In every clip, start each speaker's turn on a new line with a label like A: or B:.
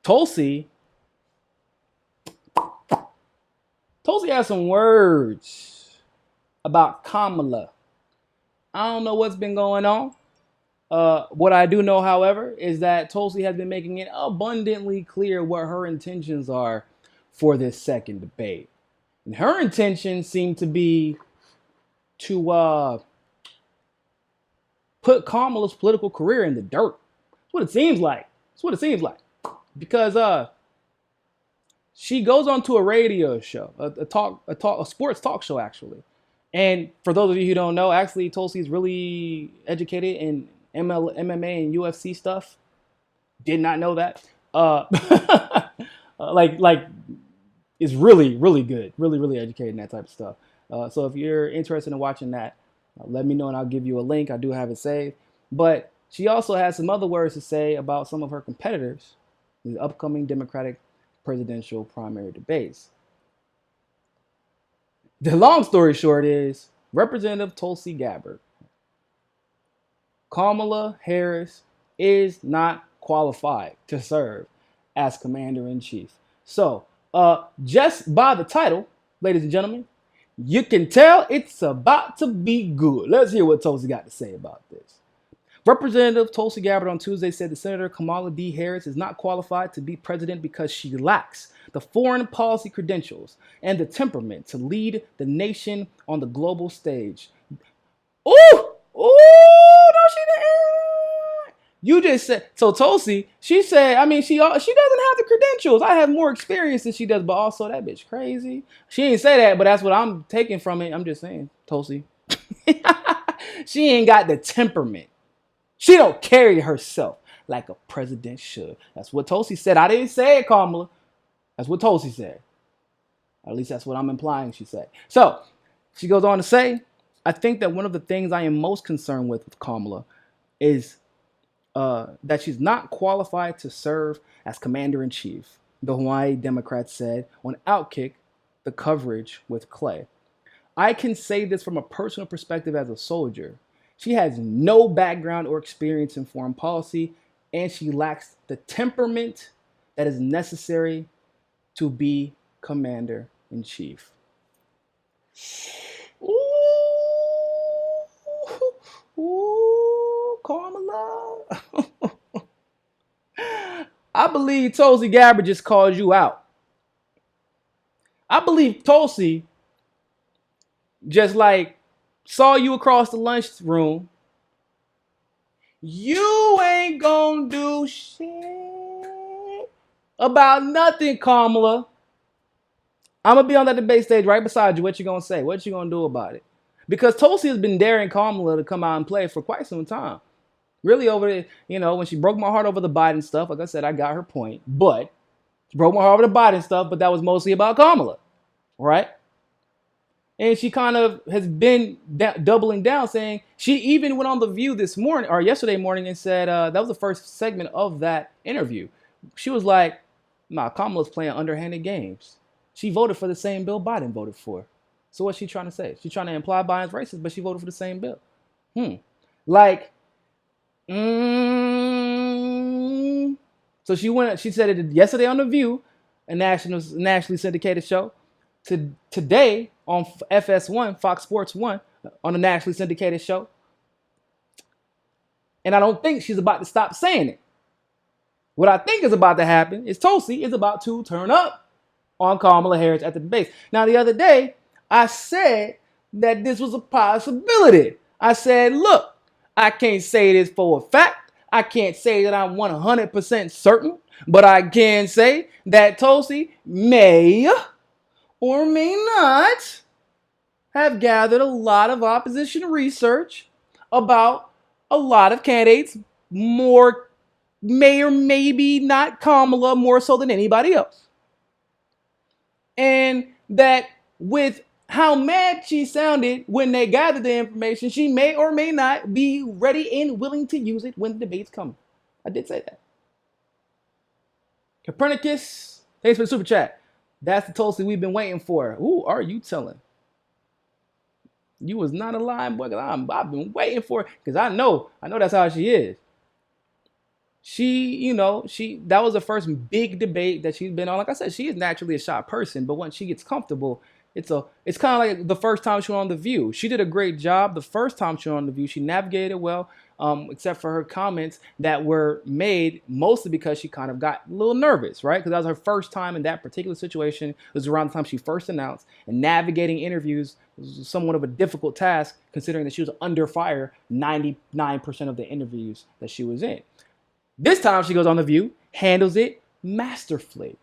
A: Tulsi has some words about Kamala. I don't know what's been going on. What I do know, however, is that Tulsi has been making it abundantly clear what her intentions are for this second debate. And her intentions seem to be to put Kamala's political career in the dirt. That's what it seems like. Because she goes on to a radio show, a sports talk show, actually. And for those of you who don't know, actually, Tulsi is really educated in MMA and UFC stuff. Did not know that. Like is really, really good. Really, really educated in that type of stuff. So if you're interested in watching that, let me know and I'll give you a link. I do have it saved. But she also has some other words to say about some of her competitors in the upcoming Democratic presidential primary debates. The long story short is Representative Tulsi Gabbard, Kamala Harris is not qualified to serve as commander-in-chief. So, just by the title, ladies and gentlemen, you can tell it's about to be good. Let's hear what Tulsi got to say about this. Representative Tulsi Gabbard on Tuesday said that Senator Kamala D. Harris is not qualified to be president because she lacks the foreign policy credentials and the temperament to lead the nation on the global stage. Ooh, no, she didn't. You just said, so Tulsi, she said, I mean, she doesn't have the credentials. I have more experience than she does, but also that bitch crazy. She didn't say that, but that's what I'm taking from it. I'm just saying, Tulsi. She ain't got the temperament. She don't carry herself like a president should. That's what Tulsi said. I didn't say it, Kamala. That's what Tulsi said. At least that's what I'm implying she said. So she goes on to say, I think that one of the things I am most concerned with Kamala is that she's not qualified to serve as commander-in-chief, the Hawaii Democrats said on Outkick, the coverage with Clay. I can say this from a personal perspective as a soldier. She has no background or experience in foreign policy, and she lacks the temperament that is necessary to be commander-in-chief. Ooh, Kamala. I believe Tulsi Gabbard just called you out. I believe Tulsi just like saw you across the lunchroom. You ain't gonna do shit about nothing, Kamala. I'm gonna be on that debate stage right beside you. What you gonna say? What you gonna do about it? Because Tulsi has been daring Kamala to come out and play for quite some time. Really over the, when she broke my heart over the Biden stuff, like I said, I got her point. But she broke my heart over the Biden stuff, but that was mostly about Kamala, right? And she kind of has been doubling down, saying she even went on The View this morning or yesterday morning and said that was the first segment of that interview. She was like, nah, Kamala's playing underhanded games. She voted for the same bill Biden voted for. So what's she trying to say? She's trying to imply Biden's racist, but she voted for the same bill. So she said it yesterday on The View, a nationally syndicated show. Today on FS1, Fox Sports 1, on a nationally syndicated show. And I don't think she's about to stop saying it. What I think is about to happen is Tulsi is about to turn up on Kamala Harris at the debates. Now, the other day, I said that this was a possibility. I said, look, I can't say this for a fact. I can't say that I'm 100% certain, but I can say that Tulsi may or may not have gathered a lot of opposition research about a lot of candidates, more may or maybe not Kamala, more so than anybody else. And that with how mad she sounded when they gathered the information, she may or may not be ready and willing to use it when the debates come. I did say that. Copernicus, thanks for the super chat. That's the Tulsi we've been waiting for. Who are you telling? You was not a lying boy. I've been waiting for it because I know that's how she is. that was the first big debate that she's been on. Like I said, she is naturally a shy person, but once she gets comfortable, it's kind of like the first time she went on The View. She did a great job the first time she went on The View. She navigated it well, except for her comments that were made mostly because she kind of got a little nervous, right? Because that was her first time in that particular situation. It was around the time she first announced, and navigating interviews was somewhat of a difficult task considering that she was under fire 99% of the interviews that she was in. This time she goes on The View, handles it masterfully.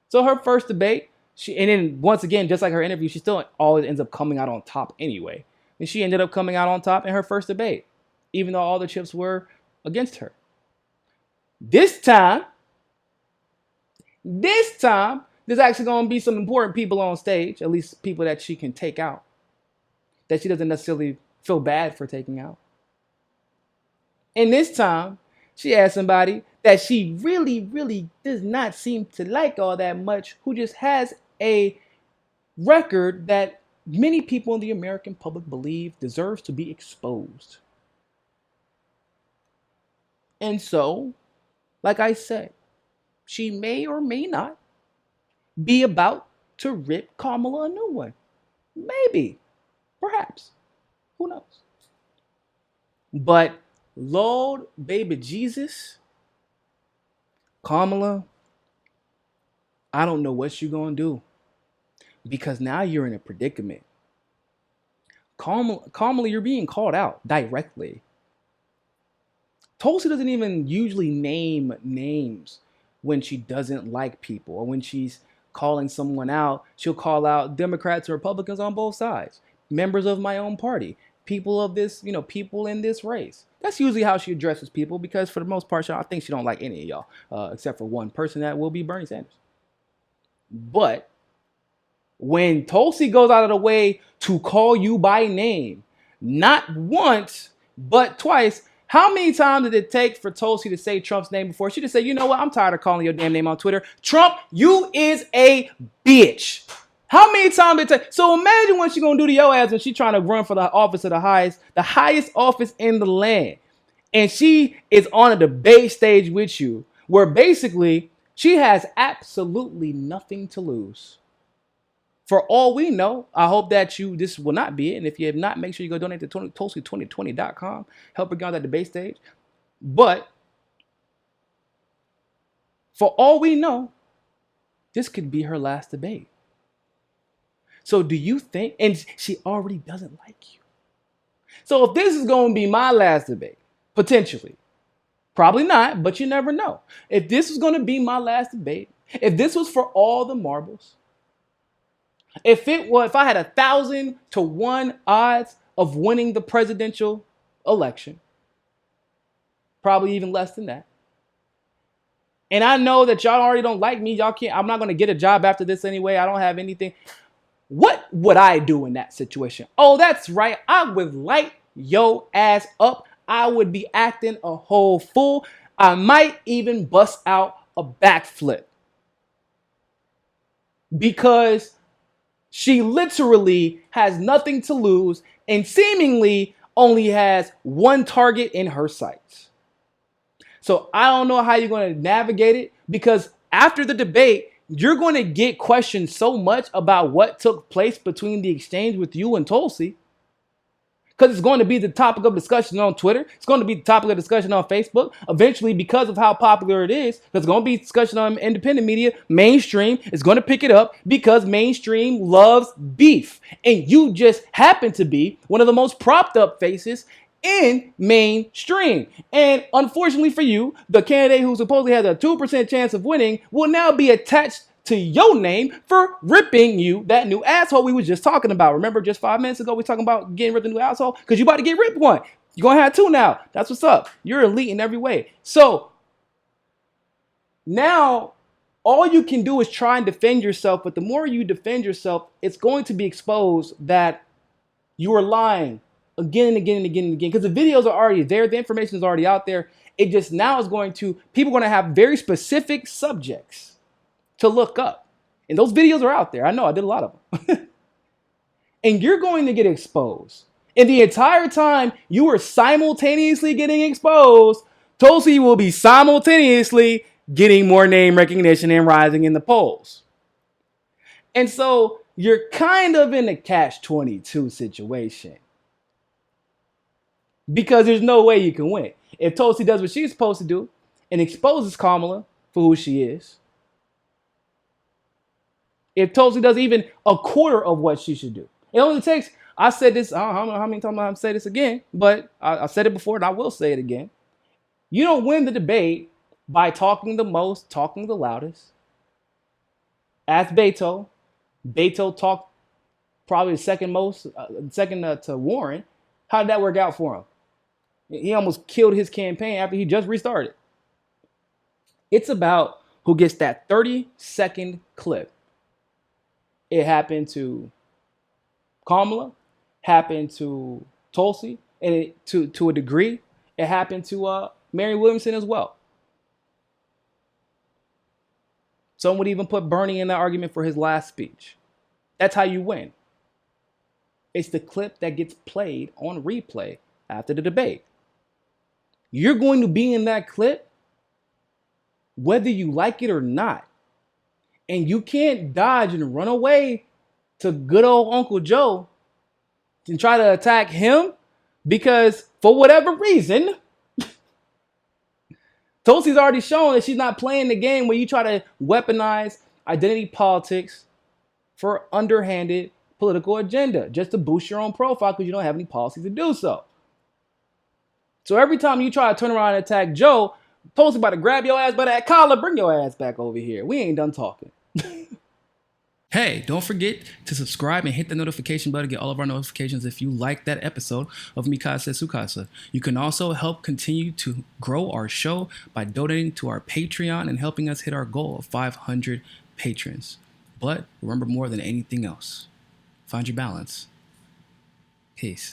A: So her first debate, and then once again, just like her interview, she still always ends up coming out on top anyway. And she ended up coming out on top in her first debate, even though all the chips were against her. This time, there's actually going to be some important people on stage, at least people that she can take out, that she doesn't necessarily feel bad for taking out. And this time, she has somebody that she really, really does not seem to like all that much, who just has a record that many people in the American public believe deserves to be exposed. And so, like I said, she may or may not be about to rip Kamala a new one. Maybe. Perhaps. Who knows? But Lord, baby Jesus, Kamala, I don't know what you're going to do, because now you're in a predicament. Kamala, you're being called out directly. Tulsi doesn't even usually name names when she doesn't like people, or when she's calling someone out. She'll call out Democrats and Republicans on both sides, members of my own party, people of this, people in this race. That's usually how she addresses people, because for the most part, I think she don't like any of y'all, except for one person, that will be Bernie Sanders. But when Tulsi goes out of the way to call you by name, not once, but twice, how many times did it take for Tulsi to say Trump's name before? She just said, you know what? I'm tired of calling your damn name on Twitter. Trump, you is a bitch. How many times did it take? So imagine what she's going to do to your ass when she's trying to run for the office of the highest office in the land. And she is on a debate stage with you, where basically she has absolutely nothing to lose. For all we know, I hope that this will not be it. And if you have not, make sure you go donate to Tulsi2020.com. Help her get on that debate stage. But for all we know, this could be her last debate. So do you think, and she already doesn't like you. So if this is going to be my last debate, potentially, probably not, but you never know. If this was going to be my last debate, if this was for all the marbles, if I had 1,000 to 1 odds of winning the presidential election, probably even less than that, and I know that y'all already don't like me, I'm not going to get a job after this anyway, I don't have anything. What would I do in that situation? Oh, that's right, I would light your ass up. I would be acting a whole fool. I might even bust out a backflip, because she literally has nothing to lose and seemingly only has one target in her sights. So I don't know how you're going to navigate it, because after the debate, you're going to get questioned so much about what took place between the exchange with you and Tulsi. Because it's going to be the topic of discussion on Twitter. It's going to be the topic of discussion on Facebook. Eventually, because of how popular it is, there's going to be discussion on independent media. Mainstream is going to pick it up because mainstream loves beef. And you just happen to be one of the most propped up faces in mainstream. And unfortunately for you, the candidate who supposedly has a 2% chance of winning will now be attached to your name for ripping you that new asshole we was just talking about. Remember, just 5 minutes ago, we talking about getting ripped a new asshole? Because you about to get ripped one. You're going to have 2 now. That's what's up. You're elite in every way. So now all you can do is try and defend yourself. But the more you defend yourself, it's going to be exposed that you are lying again and again and again and again. Because the videos are already there. The information is already out there. It just now is people are going to have very specific subjects to look up. And those videos are out there. I know, I did a lot of them. And you're going to get exposed. And the entire time you were simultaneously getting exposed, Tulsi will be simultaneously getting more name recognition and rising in the polls. And so you're kind of in a catch-22 situation. Because there's no way you can win. If Tulsi does what she's supposed to do and exposes Kamala for who she is, if Tulsi does even a quarter of what she should do, it only takes, I said this, I don't know how many times I'm going to say this again, but I said it before and I will say it again. You don't win the debate by talking the most, talking the loudest. Ask Beto. Beto talked probably the second most, second to Warren. How did that work out for him? He almost killed his campaign after he just restarted. It's about who gets that 30-second clip. It happened to Kamala, happened to Tulsi, and to a degree, it happened to Mary Williamson as well. Some would even put Bernie in that argument for his last speech. That's how you win. It's the clip that gets played on replay after the debate. You're going to be in that clip whether you like it or not. And you can't dodge and run away to good old Uncle Joe and try to attack him because for whatever reason, Tulsi's already shown that she's not playing the game where you try to weaponize identity politics for underhanded political agenda just to boost your own profile because you don't have any policies to do so. So every time you try to turn around and attack Joe, Tulsi about to grab your ass by that collar, bring your ass back over here. We ain't done talking. Hey, don't forget to subscribe and hit the notification button to get all of our notifications if you like that episode of Mikasa Sukasa. You can also help continue to grow our show by donating to our Patreon and helping us hit our goal of 500 patrons. But remember, more than anything else, find your balance. Peace.